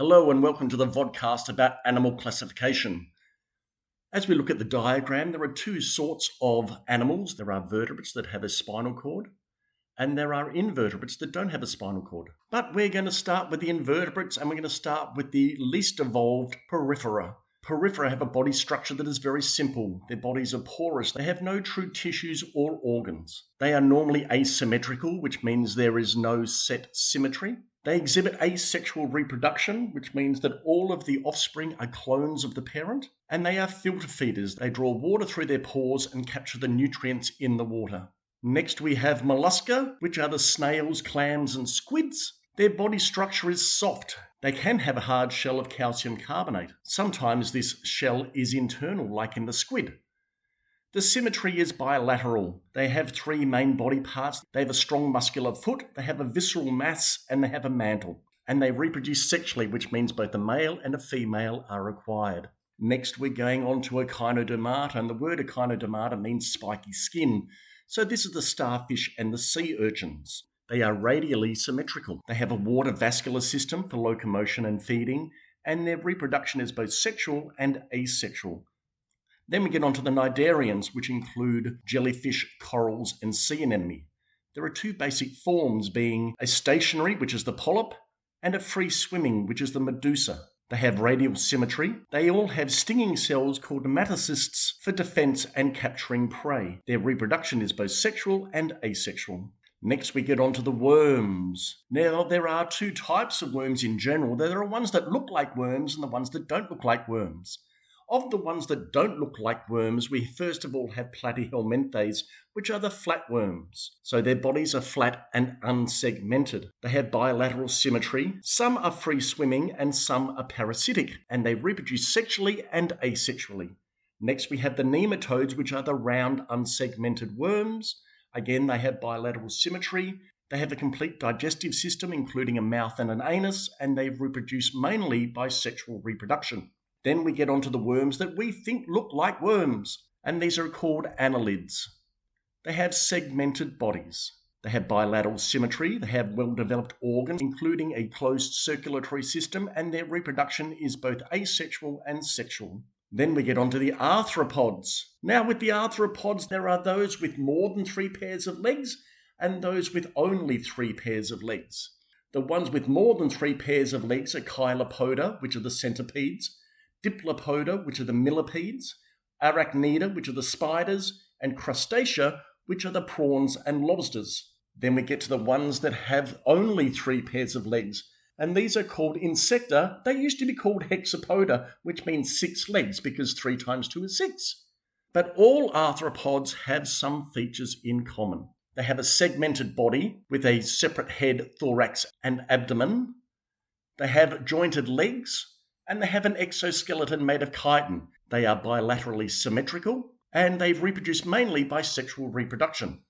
Hello and welcome to the Vodcast about animal classification. As we look at the diagram, there are two sorts of animals. There are vertebrates that have a spinal cord, and there are invertebrates that don't have a spinal cord. But we're going to start with the invertebrates, and we're going to start with the least evolved porifera. Porifera have a body structure that is very simple. Their bodies are porous. They have no true tissues or organs. They are normally asymmetrical, which means there is no set symmetry. They exhibit asexual reproduction, which means that all of the offspring are clones of the parent, and they are filter feeders. They draw water through their pores and capture the nutrients in the water. Next we have mollusca, which are the snails, clams, and squids. Their body structure is soft. They can have a hard shell of calcium carbonate. Sometimes this shell is internal, like in the squid. The symmetry is bilateral. They have three main body parts. They have a strong muscular foot, they have a visceral mass, and they have a mantle. And they reproduce sexually, which means both a male and a female are required. Next, we're going on to echinodermata, and the word echinodermata means spiky skin. So this is the starfish and the sea urchins. They are radially symmetrical. They have a water vascular system for locomotion and feeding, and their reproduction is both sexual and asexual. Then we get on to the cnidarians, which include jellyfish, corals, and sea anemone. There are two basic forms, being a stationary, which is the polyp, and a free swimming, which is the medusa. They have radial symmetry. They all have stinging cells called metacysts for defense and capturing prey. Their reproduction is both sexual and asexual. Next, we get on to the worms. Now, there are two types of worms in general. There are ones that look like worms and the ones that don't look like worms. Of the ones that don't look like worms, we first of all have platyhelminthes, which are the flatworms. So their bodies are flat and unsegmented. They have bilateral symmetry. Some are free swimming and some are parasitic, and they reproduce sexually and asexually. Next, we have the nematodes, which are the round, unsegmented worms. Again, they have bilateral symmetry. They have a complete digestive system, including a mouth and an anus, and they reproduce mainly by sexual reproduction. Then we get onto the worms that we think look like worms, and these are called annelids. They have segmented bodies. They have bilateral symmetry. They have well-developed organs, including a closed circulatory system, and their reproduction is both asexual and sexual. Then we get onto the arthropods. Now, with the arthropods, there are those with more than 3 pairs of legs and those with only 3 pairs of legs. The ones with more than 3 pairs of legs are Chilopoda, which are the centipedes, Diplopoda, which are the millipedes, Arachnida, which are the spiders, and Crustacea, which are the prawns and lobsters. Then we get to the ones that have only 3 pairs of legs, and these are called insecta. They used to be called hexapoda, which means 6 legs, because 3 times 2 is 6. But all arthropods have some features in common. They have a segmented body with a separate head, thorax, and abdomen. They have jointed legs, and they have an exoskeleton made of chitin. They are bilaterally symmetrical, and they reproduce mainly by sexual reproduction.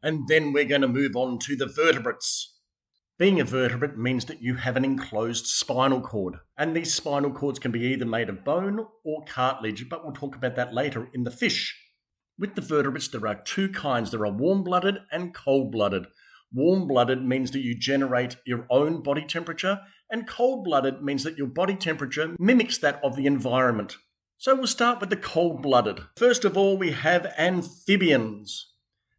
And then we're going to move on to the vertebrates. Being a vertebrate means that you have an enclosed spinal cord, and these spinal cords can be either made of bone or cartilage, but we'll talk about that later in the fish. With the vertebrates, there are 2 kinds. There are warm-blooded and cold-blooded. Warm-blooded means that you generate your own body temperature, and cold-blooded means that your body temperature mimics that of the environment. So we'll start with the cold-blooded. First of all, we have amphibians.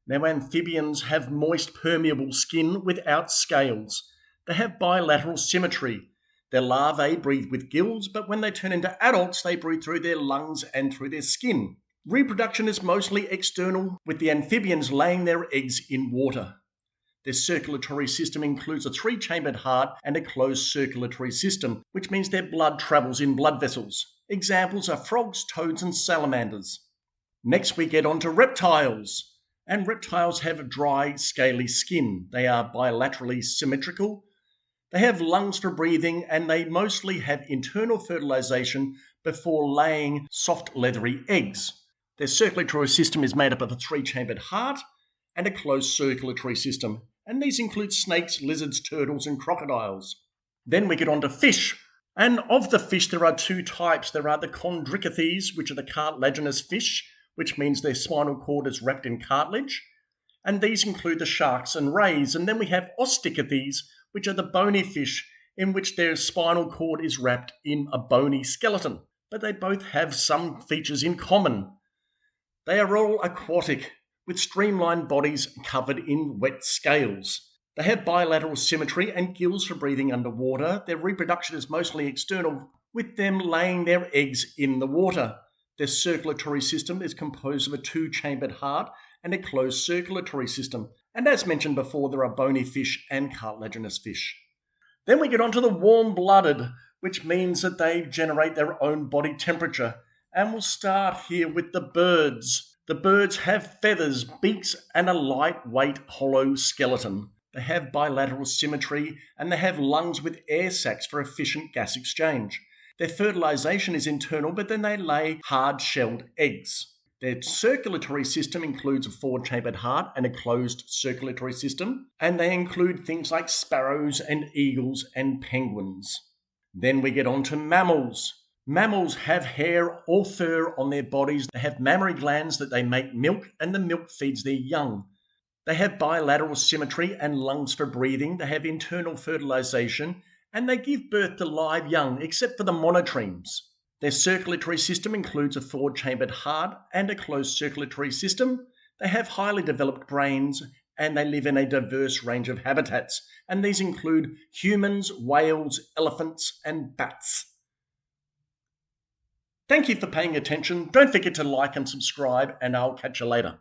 Now, amphibians have moist, permeable skin without scales. They have bilateral symmetry. Their larvae breathe with gills, but when they turn into adults, they breathe through their lungs and through their skin. Reproduction is mostly external, with the amphibians laying their eggs in water. Their circulatory system includes a 3-chambered heart and a closed circulatory system, which means their blood travels in blood vessels. Examples are frogs, toads, and salamanders. Next, we get on to reptiles. And reptiles have dry, scaly skin. They are bilaterally symmetrical. They have lungs for breathing, and they mostly have internal fertilization before laying soft, leathery eggs. Their circulatory system is made up of a 3-chambered heart and a closed circulatory system, and these include snakes, lizards, turtles, and crocodiles. Then we get on to fish. And of the fish, there are 2 types. There are the chondrichthyes, which are the cartilaginous fish, which means their spinal cord is wrapped in cartilage. And these include the sharks and rays. And then we have osteichthyes, which are the bony fish, in which their spinal cord is wrapped in a bony skeleton. But they both have some features in common. They are all aquatic, with streamlined bodies covered in wet scales. They have bilateral symmetry and gills for breathing underwater. Their reproduction is mostly external, with them laying their eggs in the water. Their circulatory system is composed of a two-chambered heart and a closed circulatory system. And as mentioned before, there are bony fish and cartilaginous fish. Then we get on to the warm-blooded, which means that they generate their own body temperature. And we'll start here with the birds. The birds have feathers, beaks, and a lightweight hollow skeleton. They have bilateral symmetry, and they have lungs with air sacs for efficient gas exchange. Their fertilization is internal, but then they lay hard-shelled eggs. Their circulatory system includes a four-chambered heart and a closed circulatory system, and they include things like sparrows and eagles and penguins. Then we get on to mammals. Mammals have hair or fur on their bodies. They have mammary glands that they make milk, and the milk feeds their young. They have bilateral symmetry and lungs for breathing. They have internal fertilization, and they give birth to live young, except for the monotremes. Their circulatory system includes a four-chambered heart and a closed circulatory system. They have highly developed brains, and they live in a diverse range of habitats, and these include humans, whales, elephants, and bats. Thank you for paying attention. Don't forget to like and subscribe, and I'll catch you later.